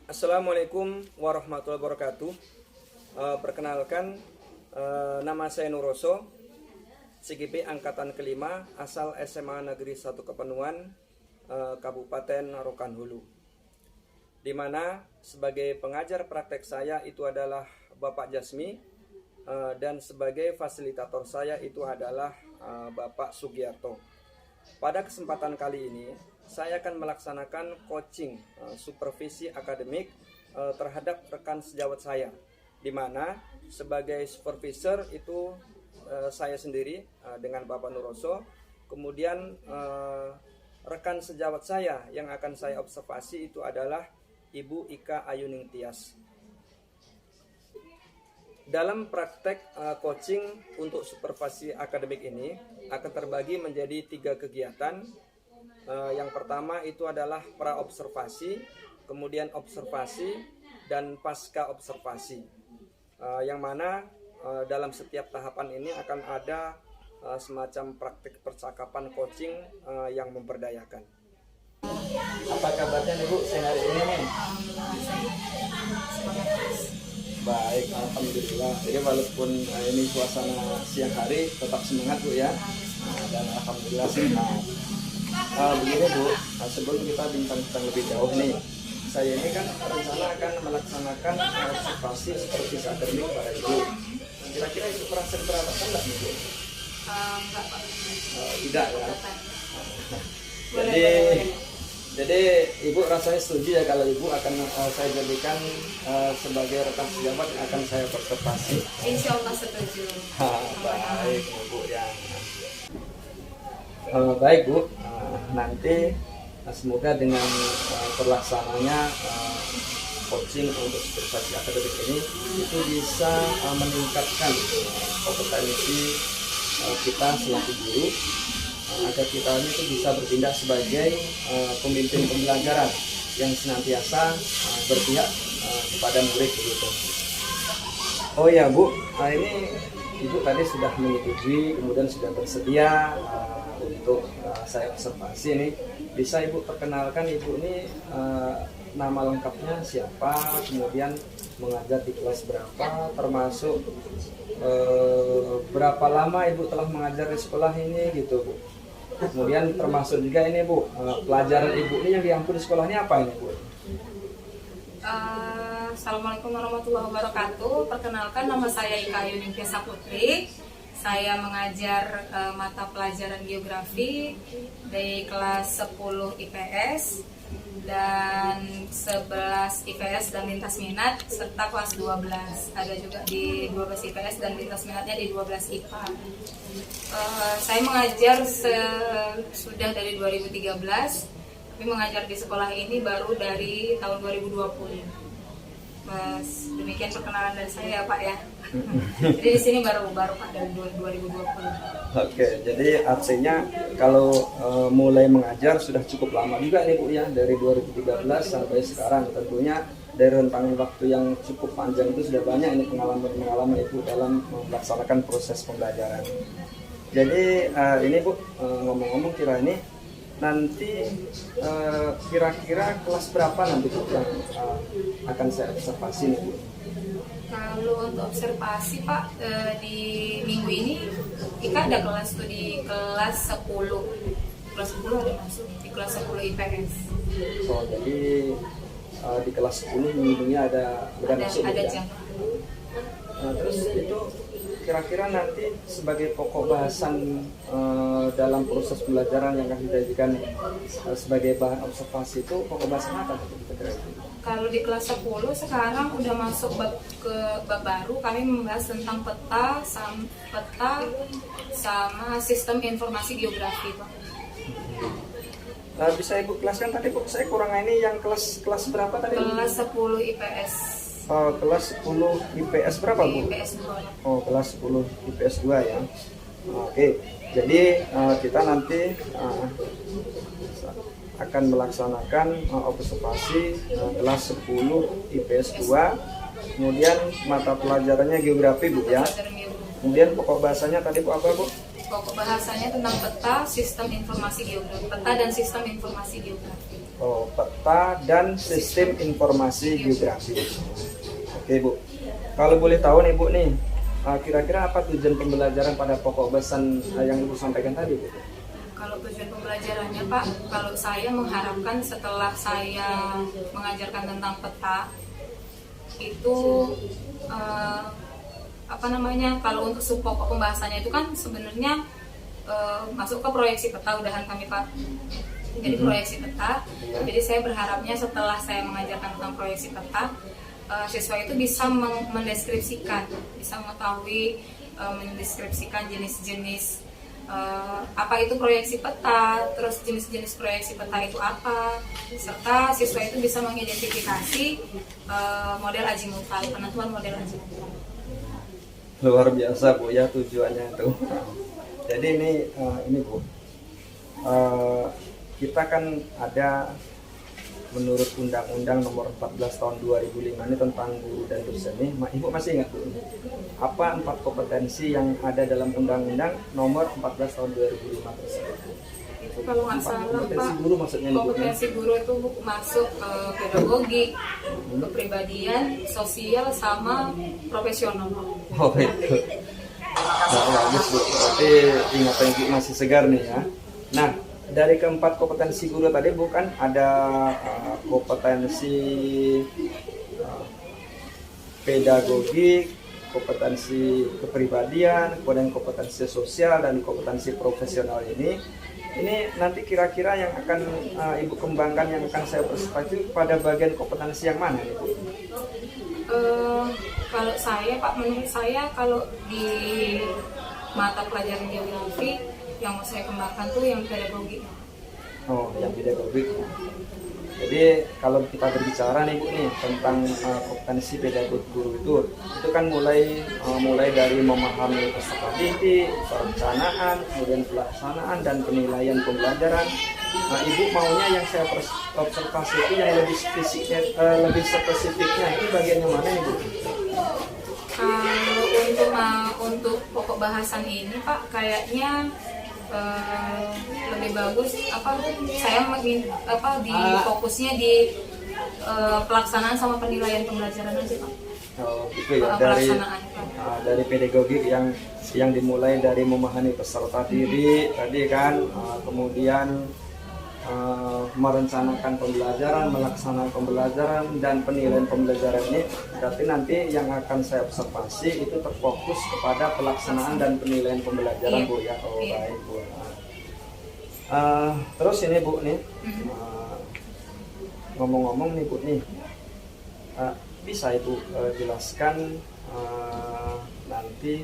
Assalamualaikum warahmatullahi wabarakatuh. Perkenalkan, nama saya Nuroso, CGP Angkatan kelima, asal SMA Negeri 1 Kepenuhan, Kabupaten Rokan Hulu. Di mana sebagai pengajar praktek saya itu adalah Bapak Jasmi, dan sebagai fasilitator saya itu adalah Bapak Sugiarto. Pada kesempatan kali ini, saya akan melaksanakan coaching supervisi akademik terhadap rekan sejawat saya, di mana sebagai supervisor itu saya sendiri dengan Bapak Nuroso, kemudian rekan sejawat saya yang akan saya observasi itu adalah Ibu Ika Ayuning Tias. Dalam praktek coaching untuk supervisi akademik ini akan terbagi menjadi 3 kegiatan. Yang pertama itu adalah pra-observasi, kemudian observasi, dan pasca observasi. Yang mana dalam setiap tahapan ini akan ada semacam praktik percakapan coaching yang memberdayakan. Apa kabarnya nih Bu, hari ini nih? Baik, alhamdulillah. Jadi walaupun ini suasana siang hari tetap semangat Bu ya. Dan alhamdulillah sehat. Begini Bu, sebelum kita bincang-bincang lebih jauh nih, saya ini kan rencana akan melaksanakan observasi seperti akademik pada Ibu. Kira-kira itu merasa keberatan nggak nih Bu? Enggak Pak. Tidak ya? Jadi Ibu rasanya setuju ya kalau Ibu akan saya jadikan sebagai rekan sejawat yang akan saya observasi? Insya Allah setuju. Baik Bu ya. Baik Bu, nanti semoga dengan terlaksananya coaching untuk supervisi akademik ini itu bisa meningkatkan kompetensi kita selaku guru, agar kita ini itu bisa bertindak sebagai pemimpin pembelajaran yang senantiasa berpihak kepada murid gitu. Oh ya Bu, ini Ibu tadi sudah menyetujui, kemudian sudah bersedia untuk saya observasi ini. Bisa Ibu perkenalkan Ibu ini nama lengkapnya siapa, kemudian mengajar di kelas berapa, termasuk berapa lama Ibu telah mengajar di sekolah ini gitu Bu. Kemudian termasuk juga ini Bu, pelajaran Ibu ini yang diampu di sekolah ini apa ini Bu? Assalamualaikum warahmatullahi wabarakatuh. Perkenalkan, nama saya Ika Ayuning Tias Putri. Saya mengajar mata pelajaran geografi dari kelas 10 IPS dan 11 IPS dan lintas minat, serta kelas 12. Ada juga di 12 IPS dan lintas minatnya di 12 IPA. Saya mengajar sudah dari 2013, tapi mengajar di sekolah ini baru dari tahun 2020. Mas, demikian perkenalan dari saya ya Pak ya. Jadi di sini baru Pak dari 2020. Oke, jadi artinya kalau mulai mengajar sudah cukup lama juga nih Bu ya, dari 2013 sampai sekarang. Tentunya dari rentang waktu yang cukup panjang itu sudah banyak ini pengalaman Ibu dalam melaksanakan proses pembelajaran. Jadi ini Bu, ngomong-ngomong kira ini nanti kira-kira kelas berapa nanti Bu yang akan saya observasi nih Bu? Kalau untuk observasi Pak, di minggu ini kita ada kelas tuh di kelas 10. Kelas 10 ada masuk di kelas 10 IPS. Oh, jadi di kelas 10 minggunya ada masuk ya? Terus itu kira-kira nanti sebagai pokok bahasan dalam proses pembelajaran yang akan dijadikan sebagai bahan observasi itu pokok bahasan apa? Kalau di kelas 10 sekarang udah masuk ke bab baru, kami membahas tentang peta sama sistem informasi geografi Pak. Bisa Ibu jelaskan tadi Bu, saya kurang ini yang kelas berapa tadi? Kelas 10 IPS. Kelas 10 IPS berapa Bu? IPS 2. Oh, kelas 10 IPS 2 ya. Oke, jadi kita nanti akan melaksanakan observasi kelas 10 IPS 2. Kemudian mata pelajarannya geografi Bu ya. Kemudian pokok bahasanya tadi Bu apa Bu? Pokok bahasanya tentang peta, sistem informasi geografi. Peta dan sistem informasi geografi. Oh, peta dan sistem informasi geografi. Oke Bu, kalau boleh tahu nih Bu nih, kira-kira apa tujuan pembelajaran pada pokok bahasan yang Ibu sampaikan tadi Bu? Kalau tujuan pembelajarannya Pak, kalau saya mengharapkan setelah saya mengajarkan tentang peta itu kalau untuk pokok pembahasannya itu kan sebenarnya masuk ke proyeksi peta udahan kami Pak. Jadi proyeksi peta. Jadi saya berharapnya setelah saya mengajarkan tentang proyeksi peta, siswa itu bisa mendeskripsikan, bisa mengetahui mendeskripsikan jenis-jenis apa itu proyeksi peta, terus jenis-jenis proyeksi peta itu apa, serta siswa itu bisa mengidentifikasi model azimutal, penentuan model azimutal. Luar biasa Bu ya tujuannya itu. Jadi ini Bu, kita kan ada menurut Undang-Undang Nomor 14 Tahun 2005 ini tentang guru dan dosen nih. Ibu masih ingat Bu? Apa 4 kompetensi yang ada dalam Undang-Undang Nomor 14 Tahun 2005 tersebut? Itu kalau nggak salah kompetensi Pak, guru maksudnya nih Bu? kompetensi guru itu masuk ke pedagogi, kepribadian, sosial, sama profesional. Oh itu. Nah, bagus Bu. Berarti ingatan Ibu masih segar nih ya. Nah, dari keempat kompetensi guru tadi bukan ada kompetensi pedagogi, kompetensi kepribadian, kemudian kompetensi sosial dan kompetensi profesional ini nanti kira-kira yang akan Ibu kembangkan, yang akan saya perspektif pada bagian kompetensi yang mana Ibu? Kalau saya Pak, menurut saya kalau di mata pelajaran geografi yang mau saya kembangkan tuh yang pedagogi. Oh, yang pedagogi. Jadi kalau kita berbicara nih Bu nih tentang kompetensi pedagogi guru itu kan mulai dari memahami peserta didik, perencanaan, kemudian pelaksanaan dan penilaian pembelajaran. Nah, Ibu maunya yang saya observasi itu yang lebih spesifiknya itu bagian yang mana nih Bu? Untuk pokok bahasan ini Pak, kayaknya lebih bagus saya fokusnya di pelaksanaan sama penilaian pembelajaran aja Pak. Oh, gitu ya. Dari pedagogi yang dimulai dari memahami peserta didik tadi kan, kemudian merencanakan pembelajaran, melaksanakan pembelajaran dan penilaian pembelajaran ini. Berarti nanti yang akan saya observasi itu terfokus kepada pelaksanaan dan penilaian pembelajaran Bu ya. Oh baik Bu. Terus ini Bu nih, ngomong-ngomong nih Bu nih, bisa Ibu jelaskan nanti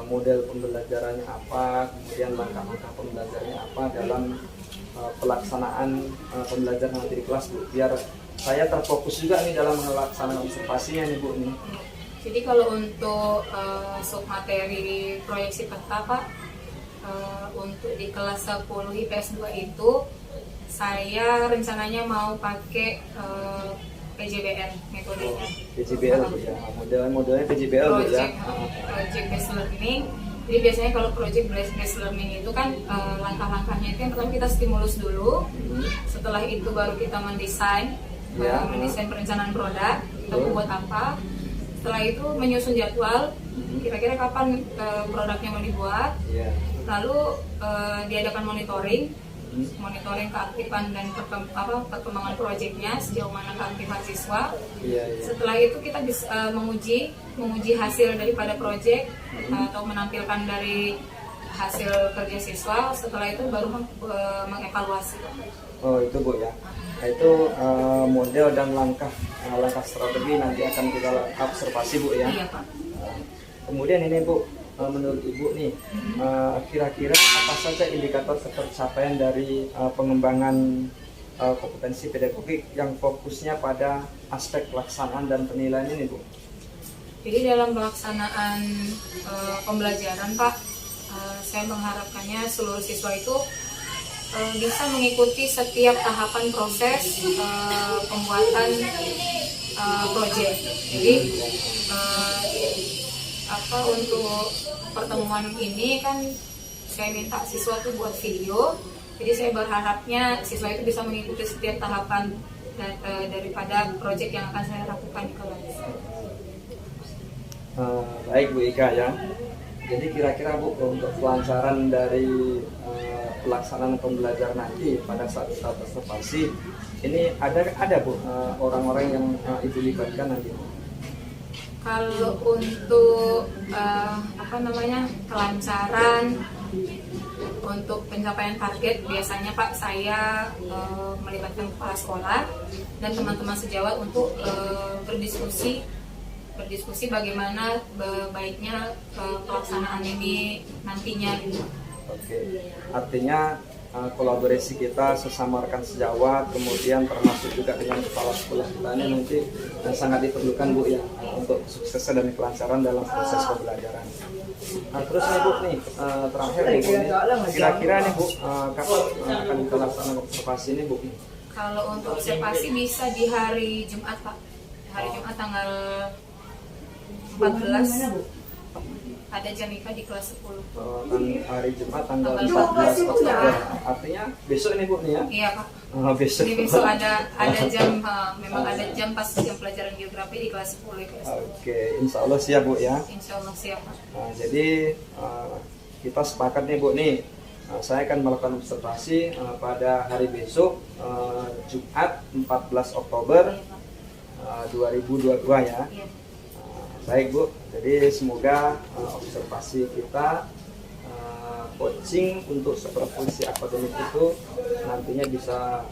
model pembelajarannya apa, kemudian langkah-langkah pembelajarannya apa dalam pelaksanaan pembelajaran nanti di kelas Bu, biar saya terfokus juga nih dalam melaksanakan observasinya nih Bu nih. Jadi kalau untuk submateri proyeksi peta Pak, untuk di kelas 10 IPS 2 itu saya rencananya mau pakai PJBL metodenya. PJBL Bu ya, modelnya PJBL Bu ya. Project based learning. Jadi biasanya kalau project based learning itu kan langkah-langkahnya itu yang pertama kita stimulus dulu, setelah itu baru kita mendesain perencanaan produk, kita buat apa, setelah itu menyusun jadwal, kira-kira kapan produknya mau dibuat, lalu diadakan monitoring keaktifan dan perkembangan proyeknya sejauh mana keaktifan siswa. Setelah itu kita bisa menguji hasil daripada proyek atau menampilkan dari hasil kerja siswa. Setelah itu baru mengevaluasi. Oh itu Bu ya. Nah, itu model dan langkah strategi nanti akan kita observasi Bu ya. Iya Pak. Kemudian ini Bu, menurut Ibu nih, kira-kira apa saja indikator ketercapaian dari pengembangan kompetensi pedagogik yang fokusnya pada aspek pelaksanaan dan penilaian ini Bu? Jadi dalam pelaksanaan pembelajaran Pak, saya mengharapkannya seluruh siswa itu bisa mengikuti setiap tahapan proses pembuatan proyek. Jadi untuk pertemuan ini kan saya minta siswa tuh buat video, Jadi saya berharapnya siswa itu bisa mengikuti setiap tahapan daripada proyek yang akan saya lakukan di kelas. Baik Bu Ika ya. Jadi kira-kira Bu, untuk kelancaran dari pelaksanaan pembelajaran nanti pada saat kita observasi ini ada Bu orang-orang yang Ibu libatkan nanti? Kalau untuk kelancaran untuk pencapaian target, biasanya Pak saya melibatkan kepala sekolah dan teman-teman sejawat untuk berdiskusi bagaimana baiknya pelaksanaan ini nantinya. Oke, artinya kolaborasi kita sesama rekan sejawat, kemudian termasuk juga dengan kepala sekolah kita ini nanti sangat diperlukan Bu ya untuk kesuksesan dan kelancaran dalam proses pembelajaran. Terus nih Bu nih terakhir nih Bu, kira-kira nih Bu kapan akan kita laksanakan observasi ini Bu? Kalau untuk observasi bisa di hari Jumat Pak, hari Jumat tanggal 14 ada Jamika di kelas 10. Hari Jumat tanggal 14 Oktober. Artinya besok ini Bu nih ya? Iya Pak. Besok. Jadi besok ada jam memang ada jam pas jam pelajaran geografi di kelas 10 ya. Oke, insya Allah siap Bu ya. Insya Allah siap Pak. Jadi kita sepakat nih Bu nih. Saya akan melakukan observasi pada hari besok Jumat 14 Oktober 2022 ya. Iya. Baik Bu, jadi semoga observasi kita coaching untuk supervisi akademik itu nantinya bisa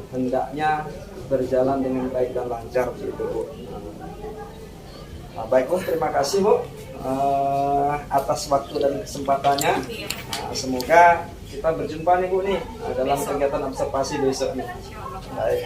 hendaknya berjalan dengan baik dan lancar gitu Bu. Baik Bu, terima kasih Bu atas waktu dan kesempatannya. Semoga kita berjumpa nih Bu nih dalam kegiatan observasi besok nih. Baik.